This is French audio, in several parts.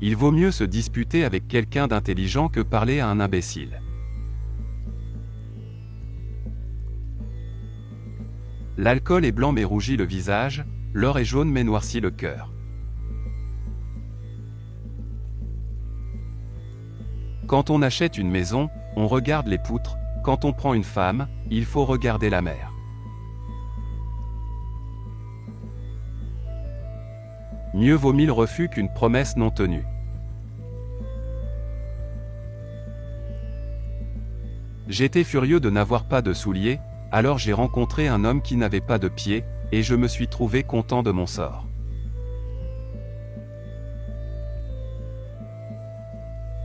Il vaut mieux se disputer avec quelqu'un d'intelligent que parler à un imbécile. L'alcool est blanc mais rougit le visage, l'or est jaune mais noircit le cœur. Quand on achète une maison, on regarde les poutres, quand on prend une femme, il faut regarder la mer. Mieux vaut 1000 refus qu'une promesse non tenue. J'étais furieux de n'avoir pas de souliers, alors j'ai rencontré un homme qui n'avait pas de pieds, et je me suis trouvé content de mon sort.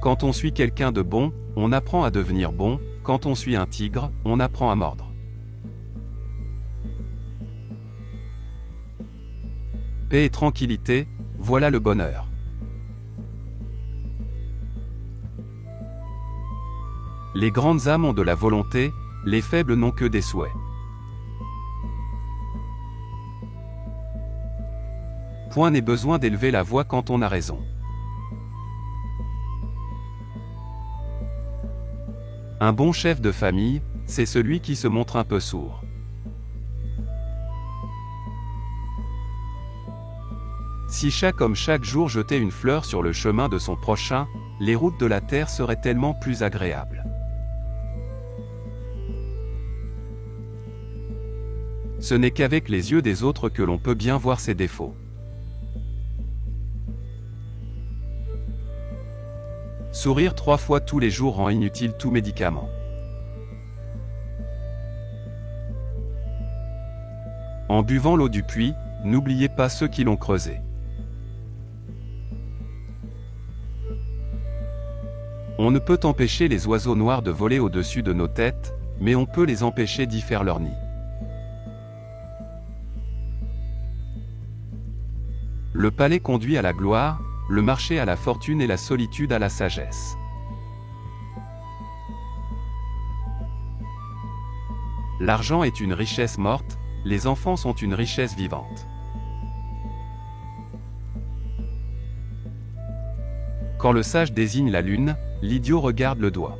Quand on suit quelqu'un de bon, on apprend à devenir bon, quand on suit un tigre, on apprend à mordre. Paix et tranquillité, voilà le bonheur. Les grandes âmes ont de la volonté, les faibles n'ont que des souhaits. Point n'est besoin d'élever la voix quand on a raison. Un bon chef de famille, c'est celui qui se montre un peu sourd. Si chaque homme chaque jour jetait une fleur sur le chemin de son prochain, les routes de la terre seraient tellement plus agréables. Ce n'est qu'avec les yeux des autres que l'on peut bien voir ses défauts. Sourire 3 fois tous les jours rend inutile tout médicament. En buvant l'eau du puits, n'oubliez pas ceux qui l'ont creusé. On ne peut empêcher les oiseaux noirs de voler au-dessus de nos têtes, mais on peut les empêcher d'y faire leur nid. Le palais conduit à la gloire, le marché à la fortune et la solitude à la sagesse. L'argent est une richesse morte, les enfants sont une richesse vivante. Quand le sage désigne la lune, l'idiot regarde le doigt.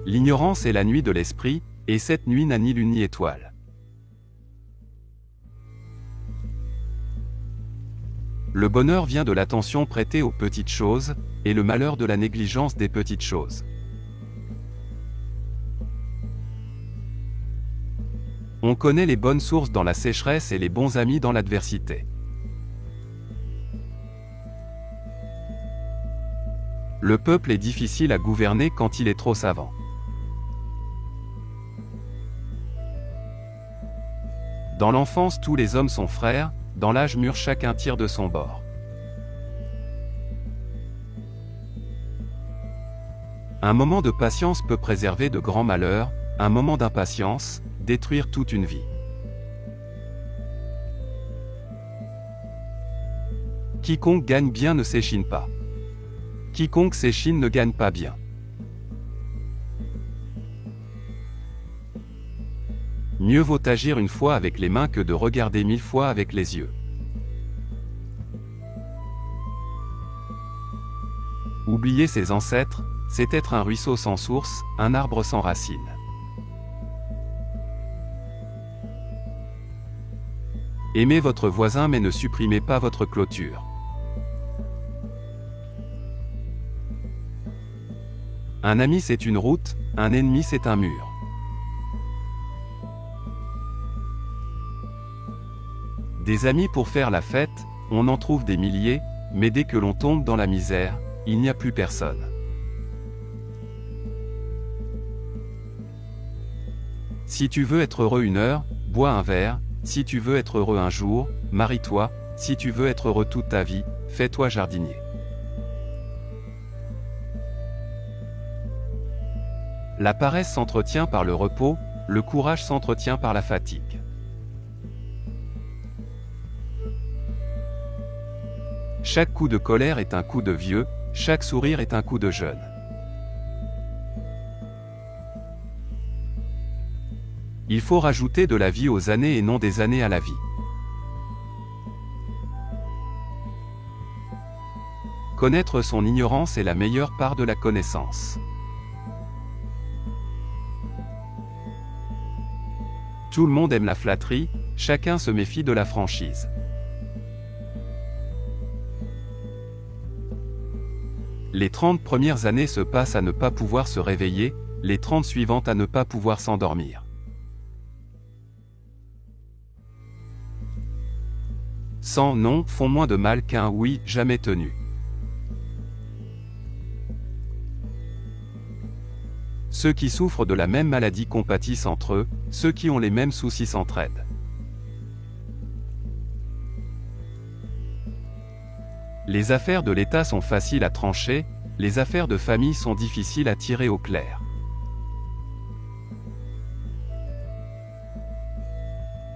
L'ignorance est la nuit de l'esprit, et cette nuit n'a ni lune ni étoile. Le bonheur vient de l'attention prêtée aux petites choses, et le malheur de la négligence des petites choses. On connaît les bonnes sources dans la sécheresse et les bons amis dans l'adversité. Le peuple est difficile à gouverner quand il est trop savant. Dans l'enfance tous les hommes sont frères, dans l'âge mûr chacun tire de son bord. Un moment de patience peut préserver de grands malheurs, un moment d'impatience, détruire toute une vie. Quiconque gagne bien ne s'échine pas. Quiconque s'échine ne gagne pas bien. Mieux vaut agir une fois avec les mains que de regarder 1000 fois avec les yeux. Oublier ses ancêtres, c'est être un ruisseau sans source, un arbre sans racines. Aimez votre voisin mais ne supprimez pas votre clôture. Un ami c'est une route, un ennemi c'est un mur. Des amis pour faire la fête, on en trouve des milliers, mais dès que l'on tombe dans la misère, il n'y a plus personne. Si tu veux être heureux une heure, bois un verre, si tu veux être heureux un jour, marie-toi, si tu veux être heureux toute ta vie, fais-toi jardinier. La paresse s'entretient par le repos, le courage s'entretient par la fatigue. Chaque coup de colère est un coup de vieux, chaque sourire est un coup de jeune. Il faut rajouter de la vie aux années et non des années à la vie. Connaître son ignorance est la meilleure part de la connaissance. Tout le monde aime la flatterie, chacun se méfie de la franchise. Les 30 premières années se passent à ne pas pouvoir se réveiller, les 30 suivantes à ne pas pouvoir s'endormir. 100 non font moins de mal qu'un oui jamais tenu. Ceux qui souffrent de la même maladie compatissent entre eux, ceux qui ont les mêmes soucis s'entraident. Les affaires de l'État sont faciles à trancher, les affaires de famille sont difficiles à tirer au clair.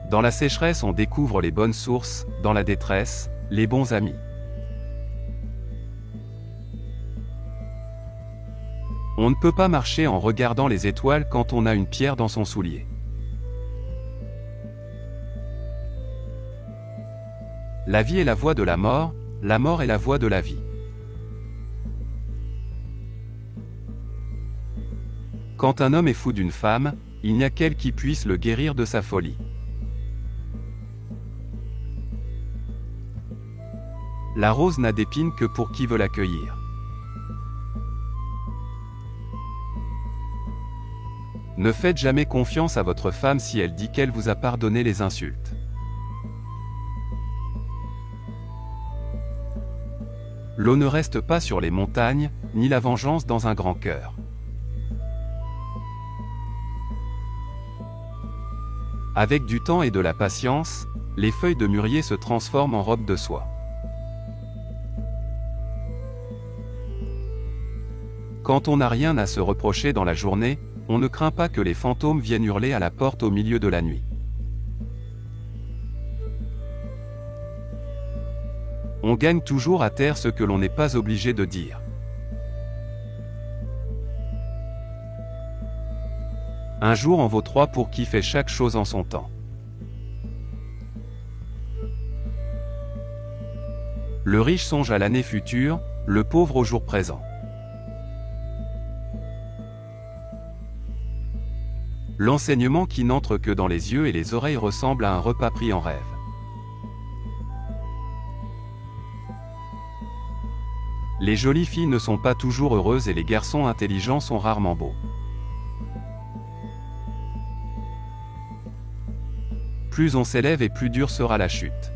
Dans la sécheresse on découvre les bonnes sources, dans la détresse, les bons amis. On ne peut pas marcher en regardant les étoiles quand on a une pierre dans son soulier. La vie est la voie de la mort est la voie de la vie. Quand un homme est fou d'une femme, il n'y a qu'elle qui puisse le guérir de sa folie. La rose n'a d'épines que pour qui veut la cueillir. Ne faites jamais confiance à votre femme si elle dit qu'elle vous a pardonné les insultes. L'eau ne reste pas sur les montagnes, ni la vengeance dans un grand cœur. Avec du temps et de la patience, les feuilles de mûrier se transforment en robe de soie. Quand on n'a rien à se reprocher dans la journée, on ne craint pas que les fantômes viennent hurler à la porte au milieu de la nuit. On gagne toujours à taire ce que l'on n'est pas obligé de dire. Un jour en vaut 3 pour qui fait chaque chose en son temps. Le riche songe à l'année future, le pauvre au jour présent. L'enseignement qui n'entre que dans les yeux et les oreilles ressemble à un repas pris en rêve. Les jolies filles ne sont pas toujours heureuses et les garçons intelligents sont rarement beaux. Plus on s'élève et plus dure sera la chute.